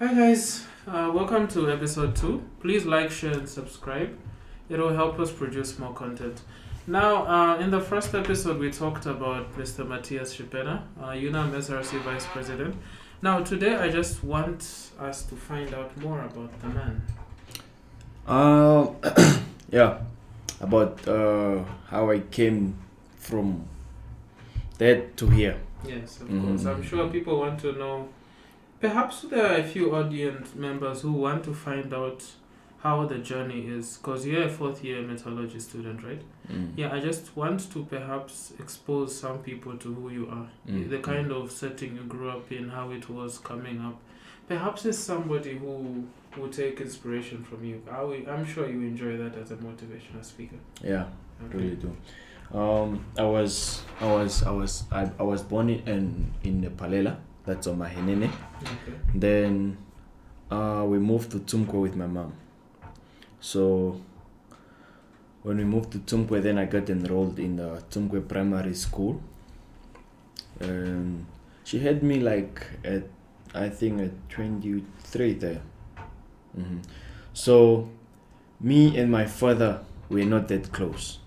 Hi guys, welcome to episode 2. Please like, share, and subscribe. It will help us produce more content. Now, in the first episode, we talked about Mr. Matthias Shipena, UNAM SRC Vice President. Now, today, I just want us to find out more about the man. Yeah, about how I came from that to here. Yes, of course. I'm sure people want to know. Perhaps there are a few audience members who want to find out how the journey is, because you're a fourth year metallurgy student, right? Yeah, I just want to perhaps expose some people to who you are, the kind of setting you grew up in, how it was coming up. Perhaps it's somebody who will take inspiration from you. I'm sure you enjoy that as a motivational speaker. Yeah, Okay. really do. I was born in Palela, that's on Mahenene. Okay. Then we moved to Tumkwe with my mom. So when we moved to Tumkwe, then I got enrolled in the Tumkwe Primary School. And she had me like at, I think at 23 there. So me and my father were not that close.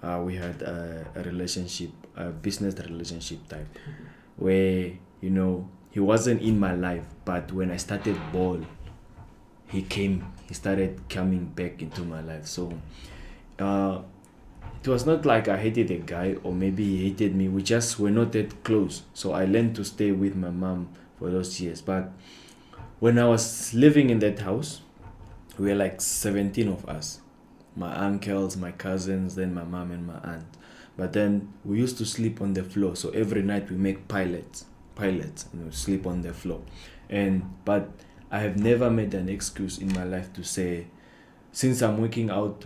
We had a relationship, a business relationship type, where he wasn't in my life, but when I started ball, he started coming back into my life. So it was not like I hated a guy or maybe he hated me. We just were not that close. So I learned to stay with my mom for those years. But when I was living in that house, we were like 17 of us. My uncles, my cousins, then my mom and my aunt. But then we used to sleep on the floor. So every night we make pilots, and we sleep on the floor. But I have never made an excuse in my life to say, since I'm waking up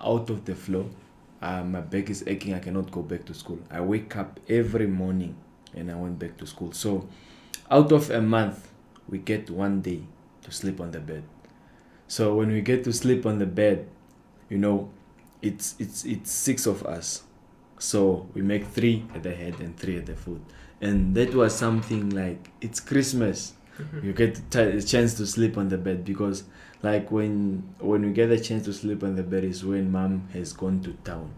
out of the floor, my back is aching, I cannot go back to school. I wake up every morning and I went back to school. So out of a month, we get 1 day to sleep on the bed. So when we get to sleep on the bed, it's 6 of us. So we make 3 at the head and 3 at the foot. And that was something like, it's Christmas. You get a chance to sleep on the bed, because like when we get a chance to sleep on the bed is when mom has gone to town.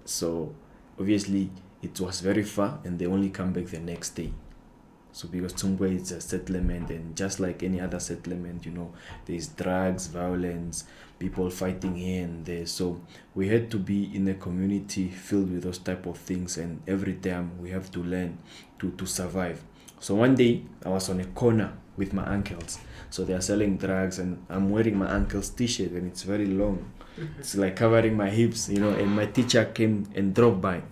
So obviously it was very far and they only come back the next day. So because Tumkwe is a settlement, and just like any other settlement, there's drugs, violence, people fighting here and there. So we had to be in a community filled with those type of things, and every time we have to learn to survive. So one day I was on a corner with my uncles. So they are selling drugs and I'm wearing my uncle's t-shirt and it's very long. It's like covering my hips, and my teacher came and drove by.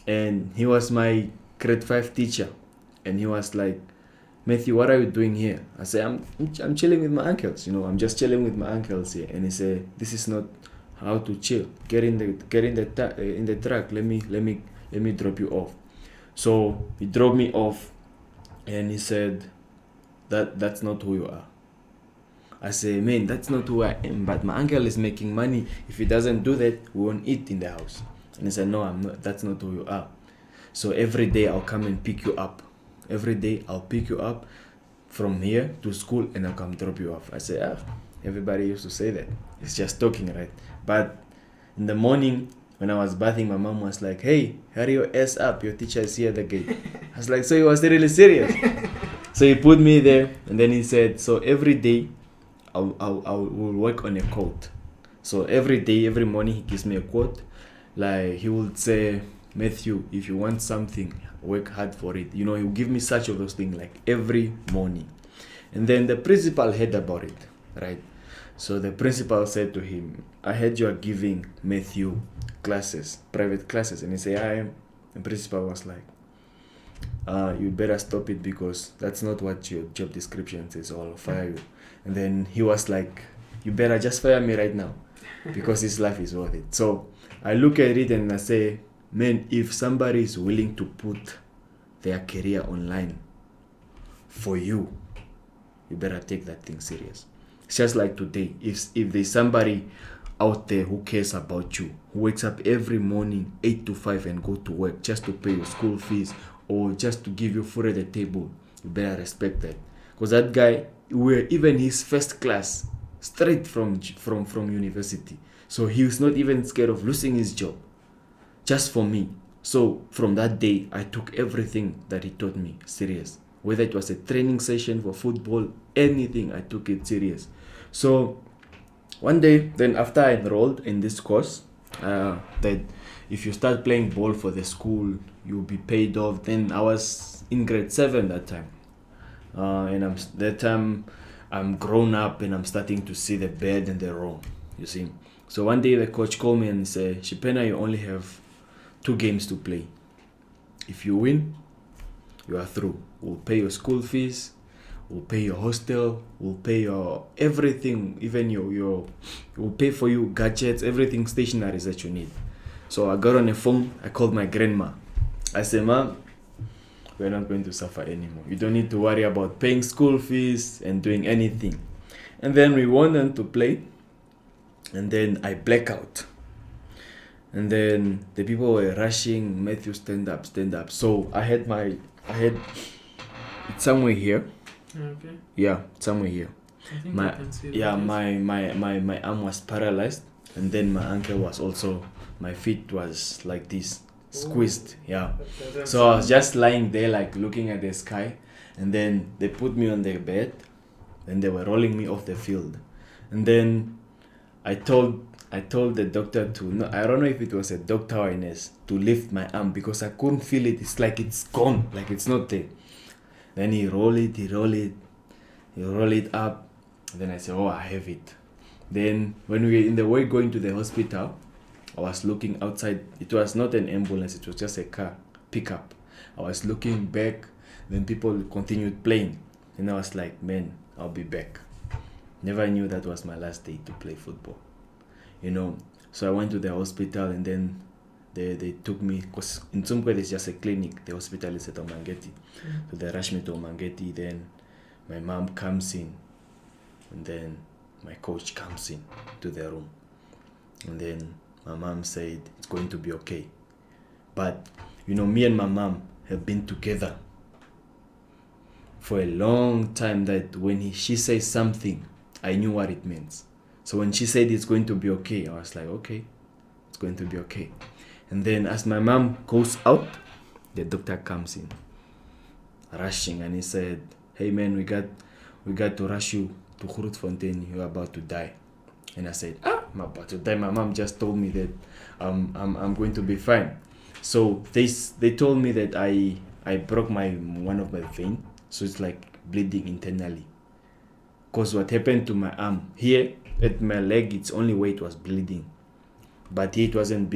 And he was my grade 5 teacher. And he was like, Matthew, what are you doing here? I said, I'm chilling with my uncles. I'm just chilling with my uncles here. And he said, this is not how to chill. Get in the truck. Let me drop you off. So he dropped me off, and he said, that's not who you are. I say, man, that's not who I am. But my uncle is making money. If he doesn't do that, we won't eat in the house. And he said, no, I'm not. That's not who you are. So every day I'll come and pick you up. Every day I'll pick you up from here to school and I'll come drop you off. I say, everybody used to say that. It's just talking, right? But in the morning when I was bathing, my mom was like, hey, hurry your ass up. Your teacher is here at the gate. I was like, so he was really serious. So he put me there, and then he said, so every day I will work on a quote. So every day, every morning he gives me a quote. Like he would say, Matthew, if you want something, work hard for it. He will give me such of those things like every morning. And then the principal heard about it, right? So the principal said to him, I heard you are giving Matthew classes, private classes. And he said, I am. The principal was like, you better stop it, because that's not what your job description says, or I'll fire you. And then he was like, you better just fire me right now, because his life is worth it. So I look at it and I say, man, if somebody is willing to put their career online for you, you better take that thing serious. It's just like today, if there's somebody out there who cares about you, who wakes up every morning 8 to 5 and go to work just to pay your school fees or just to give you food at the table, you better respect that. Because that guy, we were even his first class, straight from university. So he was not even scared of losing his job, just for me. So from that day, I took everything that he taught me serious. Whether it was a training session for football, anything, I took it serious. So one day, then after I enrolled in this course, that if you start playing ball for the school, you'll be paid off. Then I was in grade 7 that time. I'm grown up and I'm starting to see the bad and the wrong, you see. So one day the coach called me and said, Shipena, you only have 2 games to play. If you win, you are through. We'll pay your school fees, we'll pay your hostel, we'll pay your everything, even we'll pay for you gadgets, everything, stationaries that you need. So I got on the phone, I called my grandma. I said, Mom, we're not going to suffer anymore. You don't need to worry about paying school fees and doing anything. And then we went on to play, and then I black out. And then the people were rushing, Matthew, stand up. So I had it's somewhere here. Okay. Yeah, somewhere here. I think My I can see yeah, that. my arm was paralyzed, and then my ankle was also, my feet was like this, squeezed. Yeah. So I was just lying there, like looking at the sky, and then they put me on the bed, and they were rolling me off the field, and then I told the doctor to, no, I don't know if it was a doctor or a nurse, to lift my arm because I couldn't feel it. It's like it's gone, like it's not there. Then he roll it up. Then I said, oh, I have it. Then when we were in the way going to the hospital, I was looking outside. It was not an ambulance, it was just a car pickup. I was looking back, then people continued playing. And I was like, man, I'll be back. Never knew that was my last day to play football. So I went to the hospital, and then they took me, because in Tsumkwe there's just a clinic. The hospital is at Omangeti. So they rushed me to Omangeti. Then my mom comes in, and then my coach comes in to the room, and then my mom said it's going to be okay. But me and my mom have been together for a long time, that when she says something, I knew what it means. So when she said it's going to be okay, I was like, okay, it's going to be okay. And then as my mom goes out, the doctor comes in, rushing, and he said, hey man, we got to rush you to Grootfontein, you're about to die. And I said, I'm about to die. My mom just told me that I'm going to be fine. So they told me that I broke one of my veins, so it's like bleeding internally. Because what happened to my arm, here at my leg, it's only where it was bleeding, but here it wasn't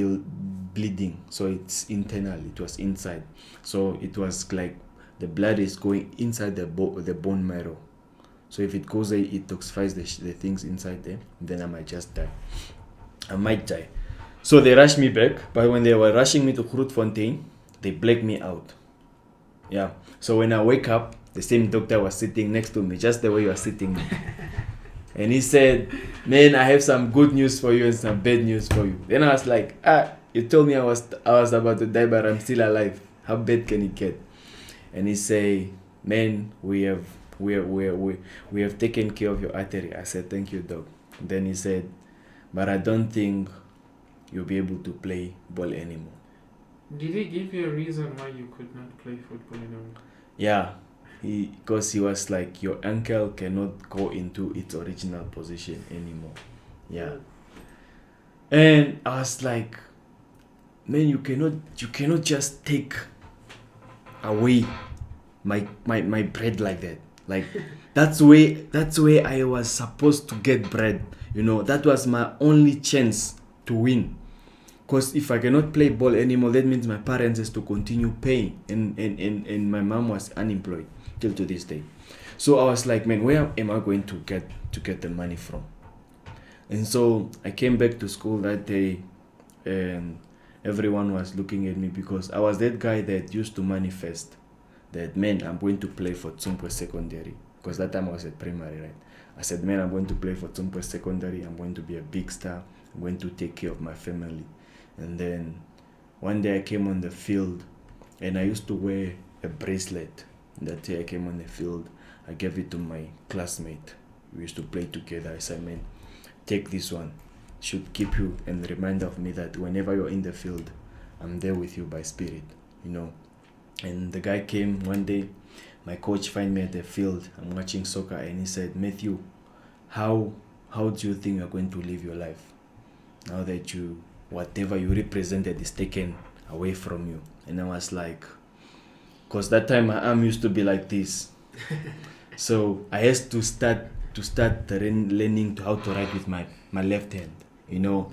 bleeding, so it's internal, it was inside. So it was like the blood is going inside the bone marrow. So if it goes there, it toxifies the things inside there, then I might just die. I might die. So they rushed me back, but when they were rushing me to Grootfontein, they blacked me out. Yeah. So when I wake up, the same doctor was sitting next to me, just the way you are sitting. And he said, man, I have some good news for you and some bad news for you. Then I was like, you told me I was about to die, but I'm still alive. How bad can it get? And he said, man, we have taken care of your artery. I said, thank you, doc. Then he said, but I don't think you'll be able to play ball anymore. Did he give you a reason why you could not play football anymore? Yeah, because he was like, your ankle cannot go into its original position anymore. Yeah. And I was like, man, you cannot just take away my bread like that. Like that's where I was supposed to get bread. That was my only chance to win. Because if I cannot play ball anymore, that means my parents has to continue paying, and my mom was unemployed till to this day. So I was like, man, where am I going to get the money from? And so I came back to school that day, and everyone was looking at me because I was that guy that used to manifest that, man, I'm going to play for Tsumkwe Secondary, because that time I was at primary, right? I said, man, I'm going to play for Tsumkwe Secondary. I'm going to be a big star. I'm going to take care of my family. And then one day I came on the field, and I used to wear a bracelet. That day I came on the field, I gave it to my classmate. We used to play together. I said, man, take this one. Should keep you and remind of me that whenever you're in the field, I'm there with you by spirit, you know. And the guy came one day, my coach find me at the field, I'm watching soccer, and he said, Matthew, how do you think you're going to live your life now that whatever you represented is taken away from you? And I was like, because that time my arm used to be like this. So I had to start learning how to write with my left hand. You know,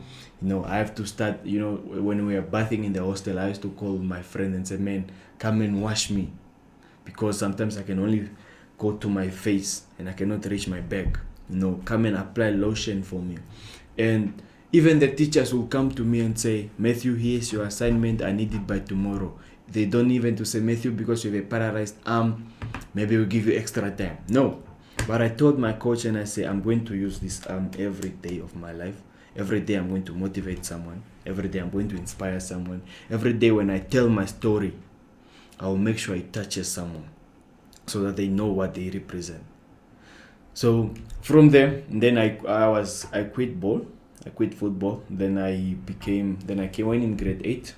I have to start, when we were bathing in the hostel, I used to call my friend and say, man, come and wash me. Because sometimes I can only go to my face and I cannot reach my back. Come and apply lotion for me. And even the teachers will come to me and say, Matthew, here's your assignment. I need it by tomorrow. They don't even to say, Matthew, because you have a paralyzed arm, maybe we'll give you extra time. No. But I told my coach and I say, I'm going to use this arm every day of my life. Every day I'm going to motivate someone. Every day I'm going to inspire someone. Every day when I tell my story, I will make sure it touches someone so that they know what they represent. So from there, then I quit ball. I quit football. Then I went in grade 8.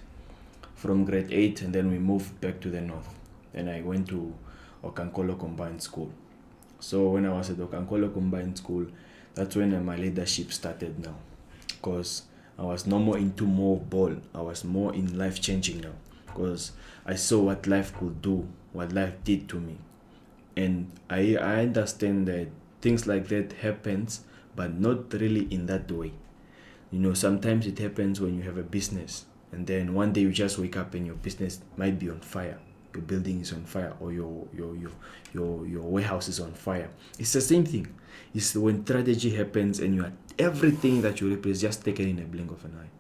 From grade 8, and then we moved back to the north. Then I went to Okankolo Combined School. So when I was at Okankolo Combined School, that's when my leadership started now. Because I was no more into more ball. I was more in life changing now. Because I saw what life could do, what life did to me. And I understand that things like that happens, but not really in that way. Sometimes it happens when you have a business, and then one day you just wake up and your business might be on fire. Your building is on fire, or your warehouse is on fire. It's the same thing. It's when tragedy happens and everything that you replace just taken in a blink of an eye.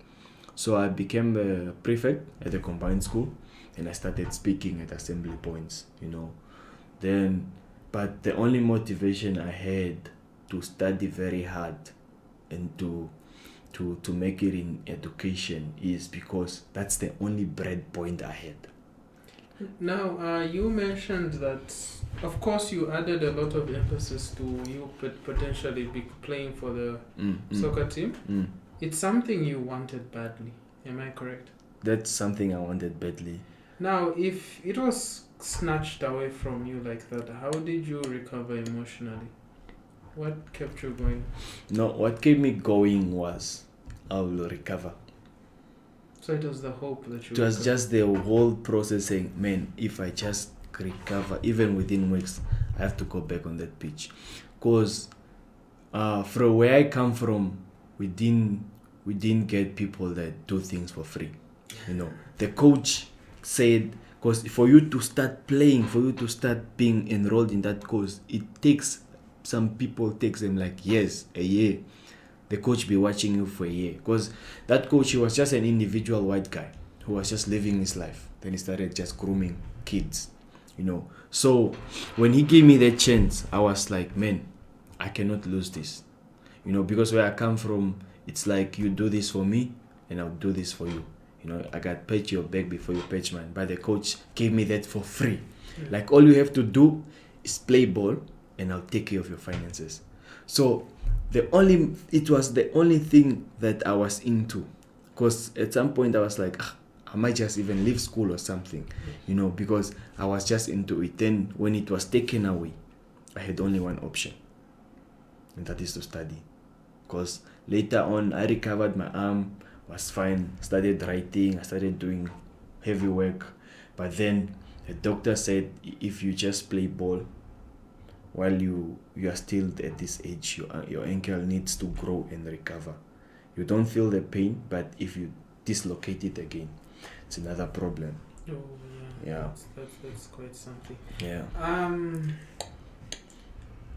So I became a prefect at the combined school, and I started speaking at assembly points, But the only motivation I had to study very hard and to make it in education is because that's the only bread point I had. Now, you mentioned that, of course, you added a lot of emphasis to you potentially be playing for the soccer team. It's something you wanted badly. Am I correct? That's something I wanted badly. Now, if it was snatched away from you like that, how did you recover emotionally? What kept you going? No, what kept me going was I will recover. So it was the hope that you... It was just the whole process saying, man, if I just recover, even within weeks, I have to go back on that pitch. Because from where I come from, we didn't get people that do things for free. The coach said, because for you to start playing, for you to start being enrolled in that course, it takes, some people takes them like years, a year. The coach be watching you for a year. Because that coach, he was just an individual white guy who was just living his life. Then he started just grooming kids, So when he gave me that chance, I was like, man, I cannot lose this. Because where I come from, it's like you do this for me and I'll do this for you. I got pat your back before you pat mine. But the coach gave me that for free. Like all you have to do is play ball and I'll take care of your finances. So it was the only thing that I was into. Because at some point I was like, I might just even leave school or something, because I was just into it. Then when it was taken away, I had only one option, and that is to study. Because later on, I recovered my arm, was fine, started writing, I started doing heavy work. But then the doctor said, if you just play ball while you are still at this age, your ankle needs to grow and recover. You don't feel the pain, but if you dislocate it again, it's another problem. Oh, yeah. That's quite something. Yeah.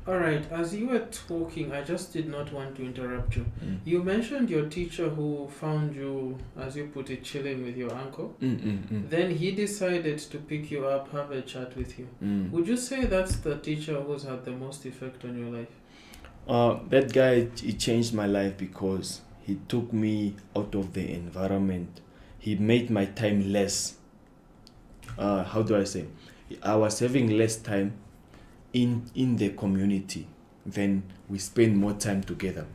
All right. As you were talking, I just did not want to interrupt you. You mentioned your teacher who found you, as you put it, chilling with your uncle. Then he decided to pick you up, have a chat with you. Would you say that's the teacher who's had the most effect on your life? That guy, he changed my life because he took me out of the environment. He made my time less. How do I say? I was having less time in the community, then we spend more time together.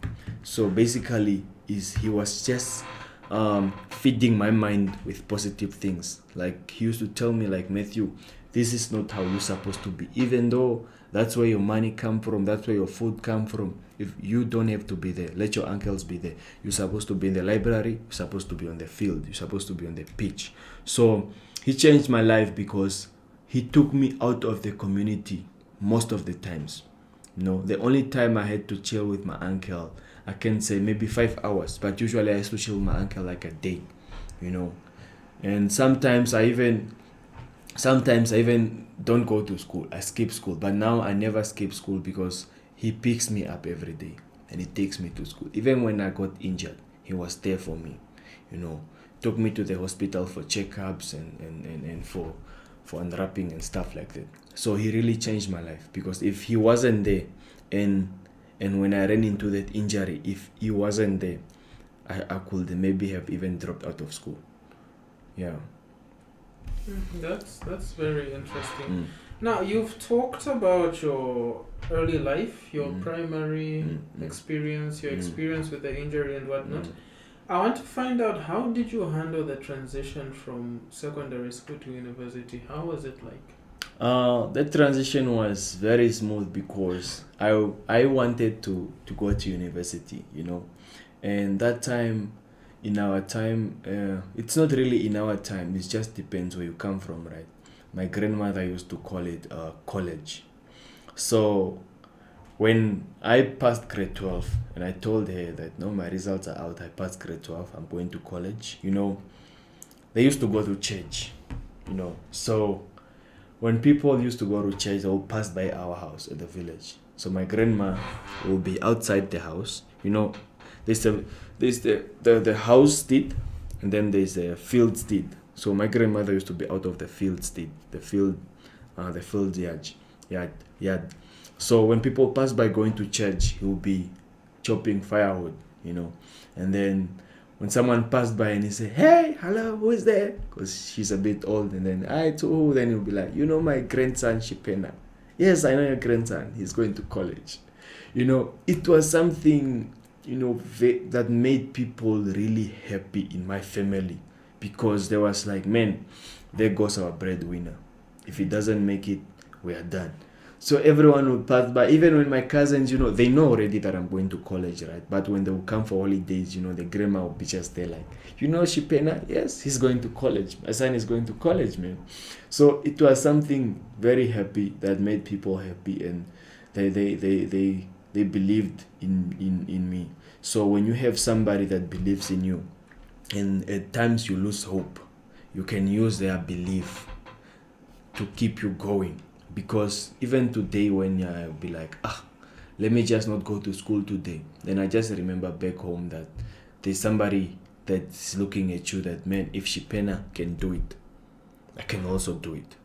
So basically, he was just feeding my mind with positive things. Like he used to tell me, like, Matthew, this is not how you're supposed to be. Even though that's where your money come from, that's where your food come from. If you don't have to be there, let your uncles be there. You're supposed to be in the library. You're supposed to be on the field. You're supposed to be on the pitch. So he changed my life because he took me out of the community most of the times. The only time I had to chill with my uncle, I can say maybe 5 hours, but usually I used to chill with my uncle like a day, And sometimes I even don't go to school. I skip school, but now I never skip school because he picks me up every day and he takes me to school. Even when I got injured, he was there for me, took me to the hospital for checkups and for unwrapping and stuff like that. So he really changed my life, because if he wasn't there, and when I ran into that injury, if he wasn't there, I could maybe have even dropped out of school. Yeah. That's very interesting. Now, you've talked about your early life, your primary experience, your experience with the injury and whatnot. I want to find out, how did you handle the transition from secondary school to university? How was it like? That transition was very smooth because I wanted to go to university, and that time, in our time, it's not really in our time, it just depends where you come from, right? My grandmother used to call it college. So when I passed grade 12 and I told her that, no, my results are out, I passed grade 12, I'm going to college, they used to go to church, So when people used to go to church, they would pass by our house at the village. So my grandma will be outside the house, There's the house steed, and then there's a field steed. So my grandmother used to be out of the field steed, the field yard. So when people pass by going to church, he will be chopping firewood, And then when someone passed by and he say, "Hey, hello, who is there?" Because she's a bit old, and then I too. Then he'll be like, my grandson Shipena. Yes, I know your grandson. He's going to college. It was something, that made people really happy in my family, because there was like, man, there goes our breadwinner. If he doesn't make it, we are done. So everyone would pass by, even when my cousins, they know already that I'm going to college, right? But when they will come for holidays, the grandma will be just there like, Shipena, yes, he's going to college. My son is going to college, man. So it was something very happy that made people happy, and they believed in me. So when you have somebody that believes in you, and at times you lose hope, you can use their belief to keep you going. Because even today, when I'll be like, let me just not go to school today, then I just remember back home that there's somebody that's looking at you that, man, if Shipena can do it, I can also do it.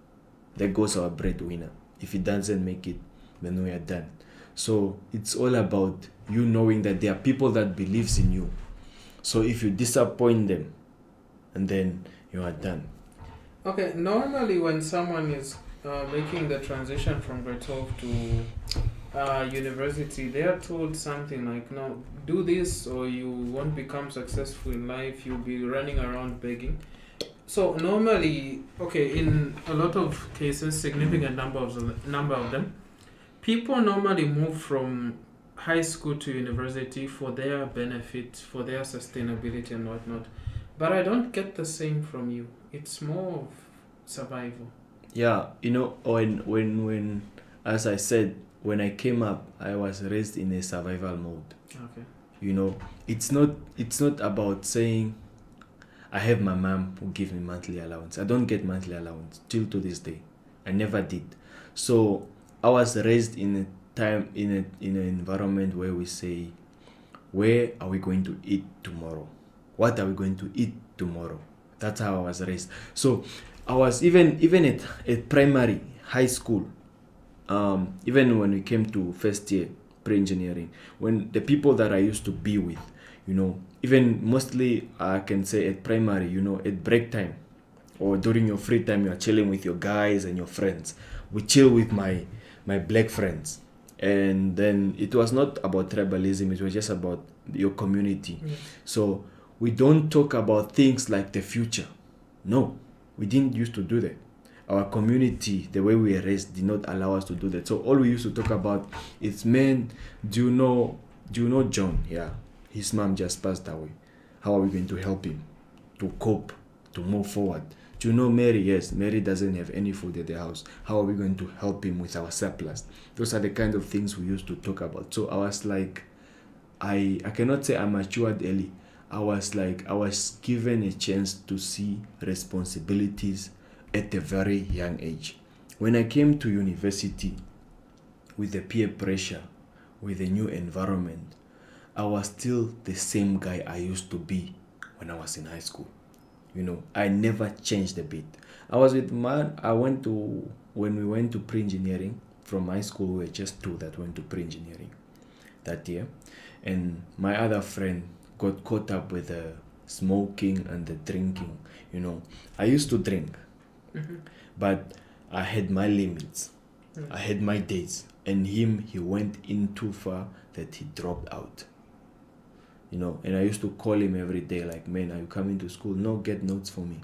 There goes our breadwinner. If he doesn't make it, then we are done. So it's all about you knowing that there are people that believes in you. So if you disappoint them, and then you are done. Okay, normally when someone is making the transition from grade 12 to university, they are told something like, no, do this or you won't become successful in life, you'll be running around begging. So normally, in a lot of cases, significant number of them, people normally move from high school to university for their benefit, for their sustainability and whatnot. But I don't get the same from you. It's more of survival. Yeah, when as I said, when I came up, I was raised in a survival mode. Okay. It's not about saying I have my mom who gives me monthly allowance. I don't get monthly allowance till to this day. I never did. So I was raised in a time in an environment where we say, where are we going to eat tomorrow? What are we going to eat tomorrow? That's how I was raised. So I was even at primary, high school, even when we came to first year pre-engineering, when the people that I used to be with, even mostly I can say at primary, at break time or during your free time, you're chilling with your guys and your friends. We chill with my my black friends. And then it was not about tribalism, it was just about your community. Yes. So we don't talk about things like the future. No, we didn't used to do that. Our community, the way we were raised, did not allow us to do that. So all we used to talk about is, man, do you know John? Yeah, his mom just passed away. How are we going to help him to cope, to move forward? Do you know Mary? Yes, Mary doesn't have any food at the house. How are we going to help him with our surplus? Those are the kind of things we used to talk about. So I was like, I cannot say I matured early. I was given a chance to see responsibilities at a very young age. When I came to university with the peer pressure, with a new environment, I was still the same guy I used to be when I was in high school. I never changed a bit. When we went to pre-engineering from high school, we were just two that went to pre-engineering that year. And my other friend got caught up with the smoking and the drinking. I used to drink, but I had my limits. I had my days. And he went in too far that he dropped out. And I used to call him every day, like, man, are you coming to school? No, get notes for me.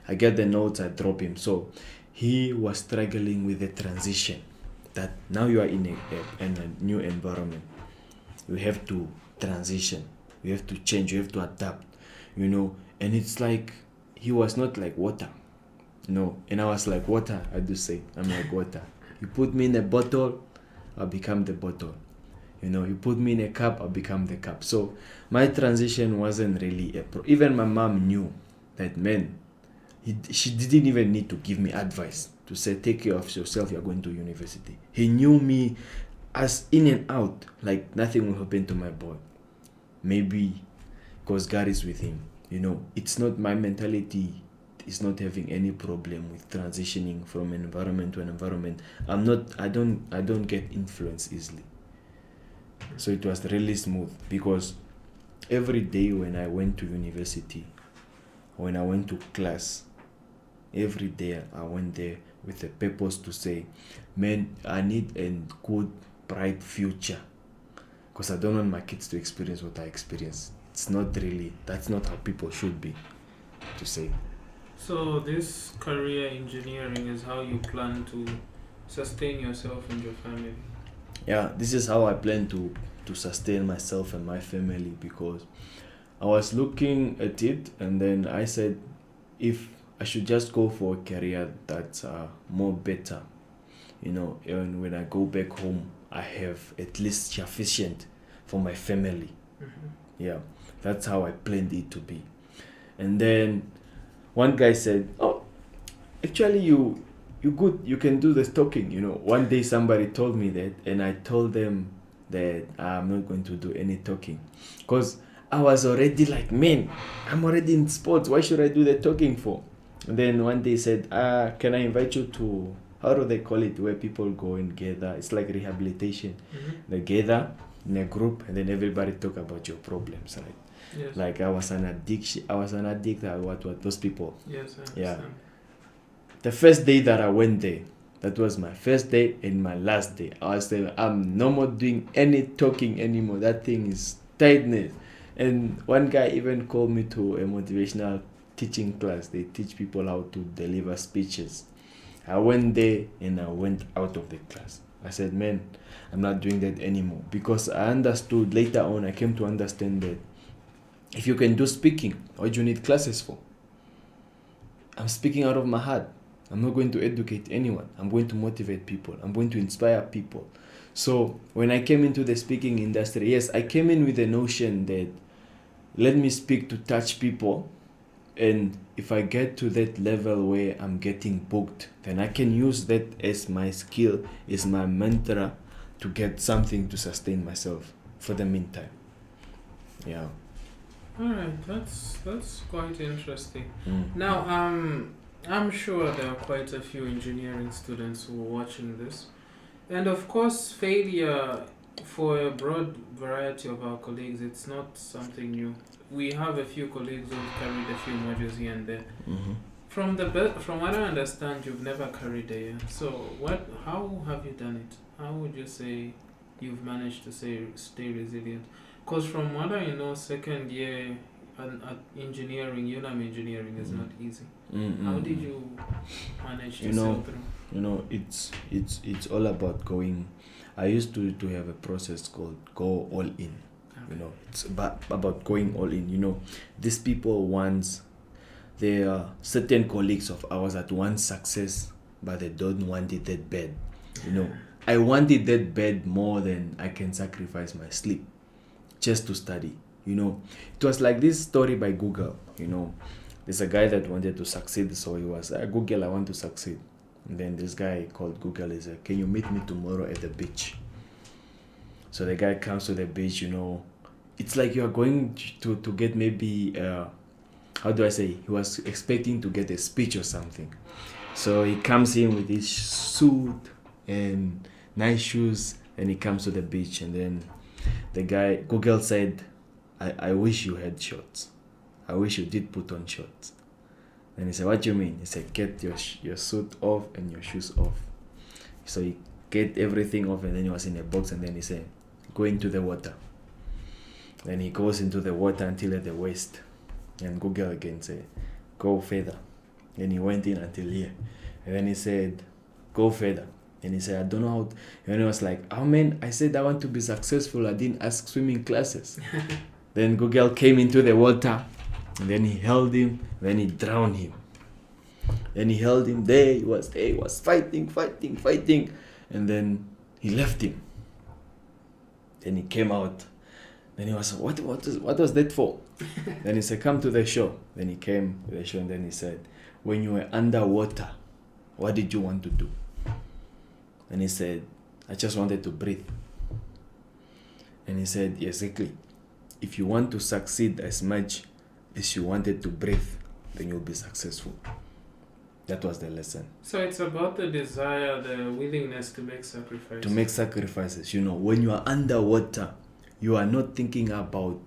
I get the notes, I drop him. So he was struggling with the transition, that now you are in a new environment. You have to transition. You have to change. You have to adapt, And it's like, he was not like water, And I was like water, I do say. I'm like water. You put me in a bottle, I'll become the bottle. You put me in a cup, I'll become the cup. So my transition wasn't really even my mom knew that, man, she didn't even need to give me advice to say, take care of yourself, you're going to university. He knew me as in and out, like nothing will happen to my boy. Maybe because God is with him. It's not my mentality. Is not having any problem with transitioning from an environment to an environment. I don't get influenced easily. So it was really smooth, because every day when I went to university, when I went to class, every day I went there with a purpose to say, man, I need a good, bright future, because I don't want my kids to experience what I experienced. That's not how people should be, to say. So this career engineering is how you plan to sustain yourself and your family? Yeah, this is how I plan to sustain myself and my family, because I was looking at it and then I said, if I should just go for a career that's more better, and when I go back home, I have at least sufficient for my family. Yeah, that's how I planned it to be. And then one guy said, oh, actually you good, you can do the talking. One day somebody told me that, and I told them that I'm not going to do any talking, because I was already like, man, I'm already in sports, why should I do the talking for? And then one day said, can I invite you to, how do they call it, where people go and gather? It's like rehabilitation. They gather in a group and then everybody talk about your problems, right? Yes. Like I was an addict at what those people. Yes, I understand. Yeah. The first day that I went there, that was my first day and my last day. I was saying, I'm no more doing any talking anymore. That thing is tightness. And one guy even called me to a motivational teaching class. They teach people how to deliver speeches. I went there and I went out of the class. I said, man, I'm not doing that anymore, because I understood later on, I came to understand that if you can do speaking, what do you need classes for? I'm speaking out of my heart. I'm not going to educate anyone. I'm going to motivate people. I'm going to inspire people. So when I came into the speaking industry, yes, I came in with the notion that let me speak to touch people. And if I get to that level where I'm getting booked, then I can use that as my skill, as my mantra to get something to sustain myself for the meantime. Yeah. Alright, that's quite interesting. Now, I'm sure there are quite a few engineering students who are watching this. And of course, failure for a broad variety of our colleagues, it's not something new. We have a few colleagues who've carried a few modules here and there. From what I understand, you've never carried a year. So how have you done it? how would you say you've managed to stay resilient? Because from what I know, second year at engineering, UNAM engineering is not easy. How did you manage to sail through? It's all about going. I used to have a process called go all in. Okay. It's about going all in. These people once, there are certain colleagues of ours that want success, but they don't want it that bad. I wanted that bad more than I can sacrifice my sleep just to study. It was like this story by Google. There's a guy that wanted to succeed, so he was Google, I want to succeed. And then this guy called Google is like, can you meet me tomorrow at the beach? So the guy comes to the beach. It's like you are going to get maybe how do I say? He was expecting to get a speech or something. So he comes in with his suit and nice shoes, and he comes to the beach. And then the guy, Google said, I wish you had shorts. I wish you did put on shorts. And he said, what do you mean? He said, get your suit off and your shoes off. So he get everything off, and then he was in a box, and then he said, go into the water. Then he goes into the water until at the waist. And Google again said, go further. Then he went in until here. And then he said, go further. And he said, I don't know how. And he was like, oh man, I said I want to be successful. I didn't ask swimming classes. Then Google came into the water. And then he held him. Then he drowned him. Then he held him there. He was fighting. And then he left him. Then he came out. Then he was, what was that for? Then he said, come to the shore. Then he came to the shore, and then he said, when you were underwater, what did you want to do? And he said, I just wanted to breathe. And he said, exactly. If you want to succeed as much as you wanted to breathe, then you'll be successful. That was the lesson. So it's about the desire, the willingness to make sacrifices. To make sacrifices. When you are underwater, you are not thinking about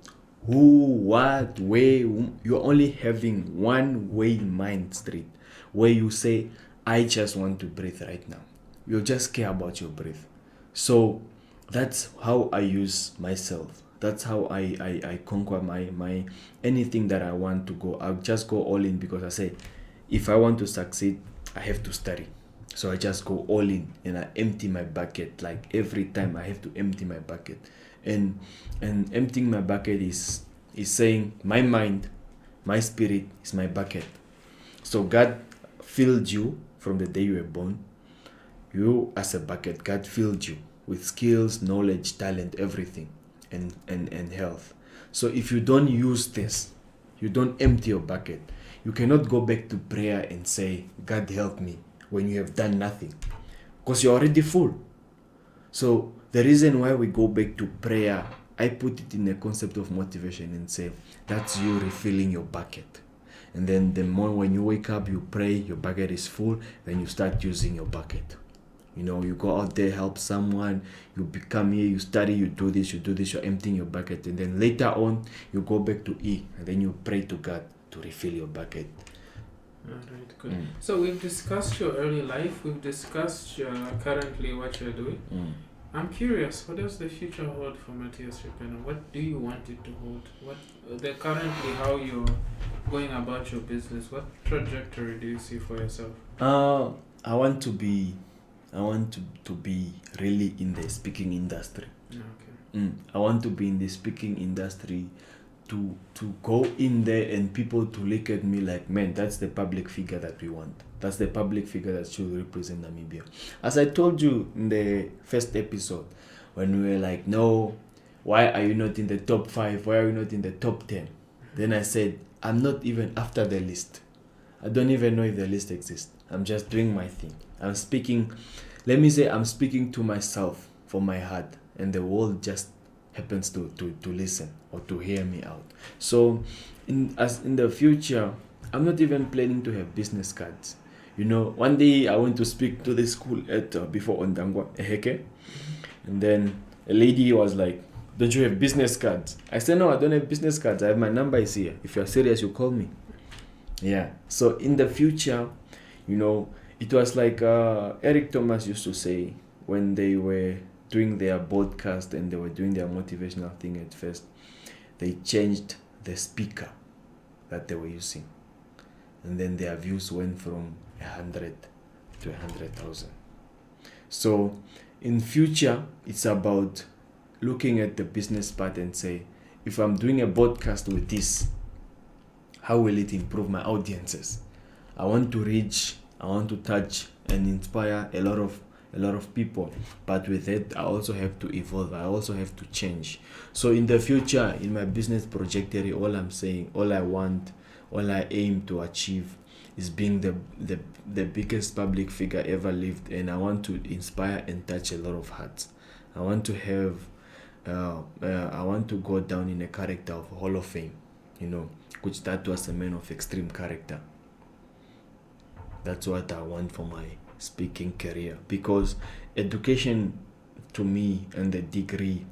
who, what, where. You're only having one way mind street, where you say, I just want to breathe right now. You just care about your breath. So that's how I use myself. That's how I conquer my anything that I want to go. I'll just go all in, because I say, if I want to succeed, I have to study. So I just go all in, and I empty my bucket. Like every time I have to empty my bucket. And emptying my bucket is saying my mind, my spirit is my bucket. So God filled you from the day you were born. You as a bucket, God filled you with skills, knowledge, talent, everything, and health. So if you don't use this, you don't empty your bucket, you cannot go back to prayer and say, God help me, when you have done nothing, because you're already full. So the reason why we go back to prayer, I put it in the concept of motivation and say, that's you refilling your bucket. And then the more when you wake up, you pray, your bucket is full, then you start using your bucket. You go out there, help someone, you become here, you study, you do this, you're emptying your bucket. And then later on, you go back to E, and then you pray to God to refill your bucket. Alright, good. So we've discussed your early life, we've discussed currently what you're doing. I'm curious, what does the future hold for Matthias Shipena? What do you want it to hold? Currently how you're going about your business, what trajectory do you see for yourself? I want to be really in the speaking industry. Okay. I want to be in the speaking industry, to go in there and people to look at me like, man, that's the public figure that we want. That's the public figure that should represent Namibia. As I told you in the first episode, when we were like, no, why are you not in the top 5? Why are you not in the top 10? Then I said, I'm not even after the list. I don't even know if the list exists. I'm just doing my thing. I'm speaking to myself from my heart, and the world just happens to listen or to hear me out. So in the future, I'm not even planning to have business cards. One day I went to speak to the school at before Ondangwa, Eheke, and then a lady was like, don't you have business cards? I said, no, I don't have business cards. I have my number is here. If you're serious, you call me. Yeah. So in the future, it was like Eric Thomas used to say, when they were doing their podcast and they were doing their motivational thing at first, they changed the speaker that they were using. And then their views went from 100 to 100,000. So in future, it's about looking at the business part and say, if I'm doing a podcast with this, how will it improve my audiences? I want to reach, I want to touch and inspire a lot of people. But with that, I also have to evolve. I also have to change. So in the future, in my business trajectory, all I'm saying, all I want, all I aim to achieve is being the biggest public figure ever lived, and I want to inspire and touch a lot of hearts. I want to have, I want to go down in a character of Hall of Fame, which that was a man of extreme character. That's what I want for my speaking career, because education to me and the degree,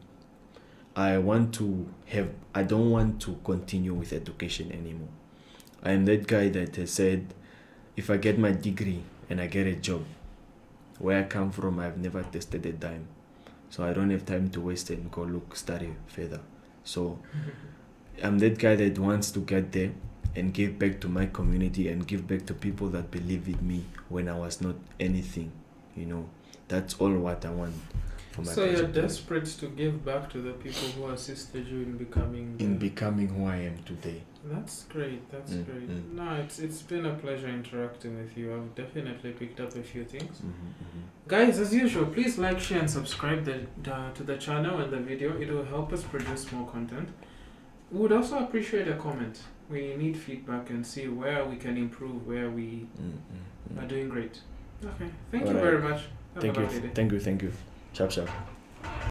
I don't want to continue with education anymore. I am that guy that has said, if I get my degree and I get a job, where I come from, I've never tested a dime. So I don't have time to waste it and go study further. So I'm that guy that wants to get there and give back to my community and give back to people that believe in me when I was not anything. That's all what I want. So you're desperate to give back to the people who assisted you in becoming who I am today. That's great. That's great. No, it's been a pleasure interacting with you. I've definitely picked up a few things. Guys, as usual, please like, share, and subscribe to the channel and the video. It will help us produce more content. We would also appreciate a comment. We need feedback and see where we can improve, where we are doing great. Okay. Thank you very much. Have a lovely day. Thank you. Sharp.